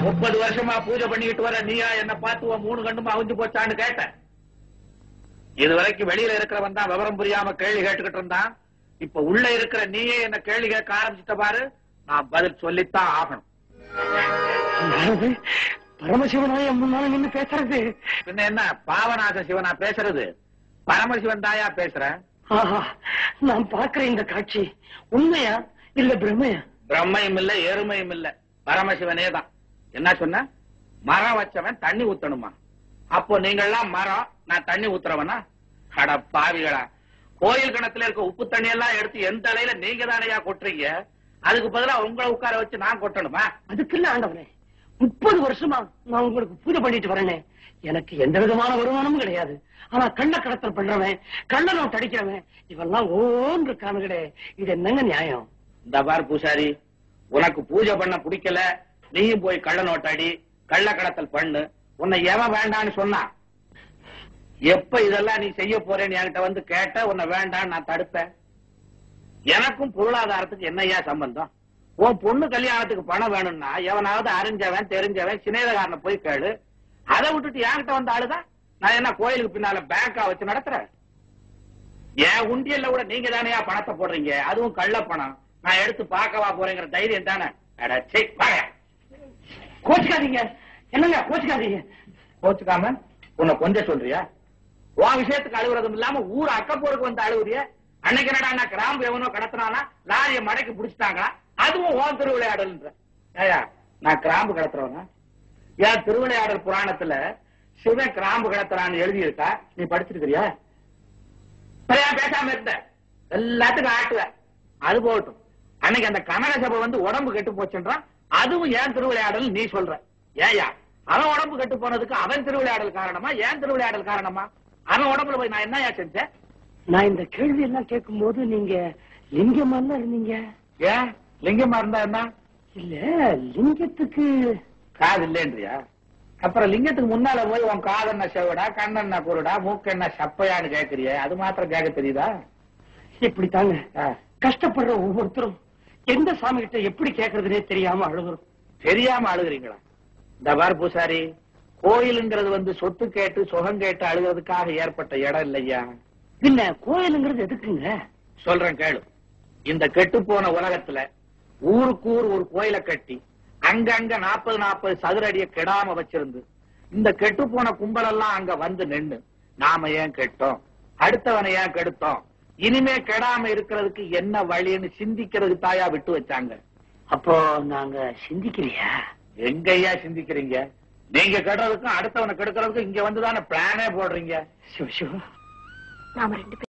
30 வருஷமா பூஜை பண்ணிக்கிட்டு வர நீயா என்ன பார்த்து 3 கண்ணுமா அவிஞ்சு போச்சான்னு கேட்டேன். இதுவரைக்கும் வெளியில இருக்கிறவன் தான் விவரம் புரியாம கேள்வி கேட்டுக்கிட்டு இருந்தான். இப்ப உள்ள இருக்கிற நீயே என்ன கேள்வி கேட்க ஆரம்பிச்சுட்ட பாரு. நான் பதில் சொல்லித்தான் ஆகணும். பரமசிவனாய முன்னால நின்னு பேசுறது பின்ன என்ன பாவநாச சிவனா பேசுறது? பரமசிவன் தாயா பேசுறேன். நான் பாக்குற இந்த காட்சி உண்மையா இல்ல பிரம்மையா? பிரம்மையும் இல்ல எருமையும் இல்ல, பரமசிவனே தான். என்ன சொன்ன? மரம் வச்சவன் தண்ணி ஊத்தணுமா? அப்போ நீங்கள்லாம் மரம், நான் தண்ணி ஊத்துறவனா? அட பாவிகளா, கோயில் கிணத்துல இருக்க உப்பு தண்ணி எல்லாம் எடுத்து எந்த தலையில நீங்க தானையா கொட்டுறீங்க? அதுக்கு பதிலா உங்களை உட்கார வச்சு நான் கொட்டணுமா? அதுக்கு இல்ல ஆண்டவனே, 30 வருஷமா நான் உங்களுக்கு பூஜை பண்ணிட்டு வரேனே, எனக்கு எந்த விதமான வருமானமும் கிடையாது. ஆனா கள்ள கடத்தல் பண்றவன், கள்ள நோட்டு அடிக்கிறவன் இவெல்லாம் ஓன் இருக்கானுங்களே, இது என்னங்க நியாயம்? இந்த பார் பூசாரி, உனக்கு பூஜை பண்ண பிடிக்கல, நீயும் போய் கள்ள நோட்டாடி கள்ள கடத்தல் பண்ணு. உன்னை எவன் வேண்டான்னு சொன்னா? எப்ப இதெல்லாம் நீ செய்ய போறேன்னு என்கிட்ட வந்து கேட்ட, உன்னை வேண்டான்னு நான் தடுப்பேன். எனக்கும் பொருளாதாரத்துக்கு என்னையா சம்பந்தம்? உன் பொண்ணு கல்யாணத்துக்கு பணம் வேணும்னா எவனாவது அறிஞ்சவன் தெரிஞ்சவன் சிநேகக்காரனை போய் கேளு. அதை விட்டுட்டு என்கிட்ட வந்த ஆளுதான் நான் என்ன கோயிலுக்கு பின்னால பேங்கா வச்சு நடத்துறேன்? என் உண்டியல்ல கூட நீங்க தானேயா பணத்தை போடுறீங்க, அதுவும் கள்ள பணம். நான் எடுத்து பார்க்கவா போறேங்கிற தைரியம் தானே? கோச்சுக்காதீங்க, என்னங்க கோச்சுக்காதீங்க. கோச்சுக்காம உன்னை கொஞ்சம் சொல்றியா? உன் விஷயத்துக்கு அழுகுறதும் இல்லாம ஊர் அக்கப்போருக்கு வந்து அழுகுறிய. அன்னைக்கு என்னடா கிராம்பு எவனோ கடத்தினானா, லாரிய மடைக்கு பிடிச்சிட்டாங்களா, அதுவும் ஓன் திருவிளையாடல். ஏயா நான் கிராம்பு கடத்துறவனா? ஏன் திருவிளையாடல் புராணத்துல சிவன் கிராம்பு கடத்துறான்னு எழுதி இருக்கா? நீ படிச்சிருக்கிறியா? பேசாம இருந்த எல்லாத்துக்கும் ஆட்டுவ. அது போகட்டும், அன்னைக்கு அந்த கனக சபை வந்து உடம்பு கெட்டு போச்சுன்றான், அதுவும் ஏன் திருவிளையாடல் நீ சொல்ற? ஏயா அவன் உடம்பு கெட்டு போனதுக்கு அவன் திருவிளையாடல் காரணமா, ஏன் திருவிளையாடல் காரணமா? அவன் உடம்புல போய் நான் என்னையா செஞ்சேன்? நான் இந்த கேள்வி எல்லாம் கேட்கும் போது நீங்க லிங்கமா இருந்தீங்க. ஏன் லிங்கமா இருந்தா என்ன? இல்ல, லிங்கத்துக்கு காது இல்லைன்றியா? அப்புறம் லிங்கத்துக்கு முன்னால போய் உன் காது என்ன செவடா, கண்ணு என்ன குருடா, மூக்கு என்ன சப்பையான்னு கேக்குறிய? அது மாத்திரம் கேட்க தெரியுதா? இப்படித்தாங்க கஷ்டப்படுற ஒவ்வொருத்தரும் எந்த சாமி கிட்ட எப்படி கேட்கறதுனே தெரியாம அழுகுறோம். தெரியாம அழுகுறீங்களா? இந்த பார் பூசாரி, கோயிலுங்கிறது வந்து சொத்து கேட்டு சுகம் கேட்டு அழுகிறதுக்காக ஏற்பட்ட இடம் இல்லையா? பின்ன கோயிலுங்கிறது எதுக்குங்க? சொல்றேன் கேளு. இந்த கெட்டு போன உலகத்துல ஊருக்கு ஊர் ஒரு கோயிலை கட்டி அங்கங்க 40 சதுர அடிய கெடாம வச்சிருந்து இந்த கெட்டு போன கும்பல் எல்லாம் அங்க வந்து நின்னு, நாம ஏன் கெட்டோம், அடுத்தவனை ஏன் கெடுத்தோம், இனிமே கெடாம இருக்கிறதுக்கு என்ன வழின்னு சிந்திக்கிறதுக்கு தாயா விட்டு வச்சாங்க. அப்போ நாங்க சிந்திக்கலையா? எங்கய்யா சிந்திக்கிறீங்க? நீங்க கெடுறதுக்கும் அடுத்தவனை கெடுக்கிறதுக்கும் இங்க வந்துதானே பிளானே போடுறீங்க. சிவ சிவ, நாம 2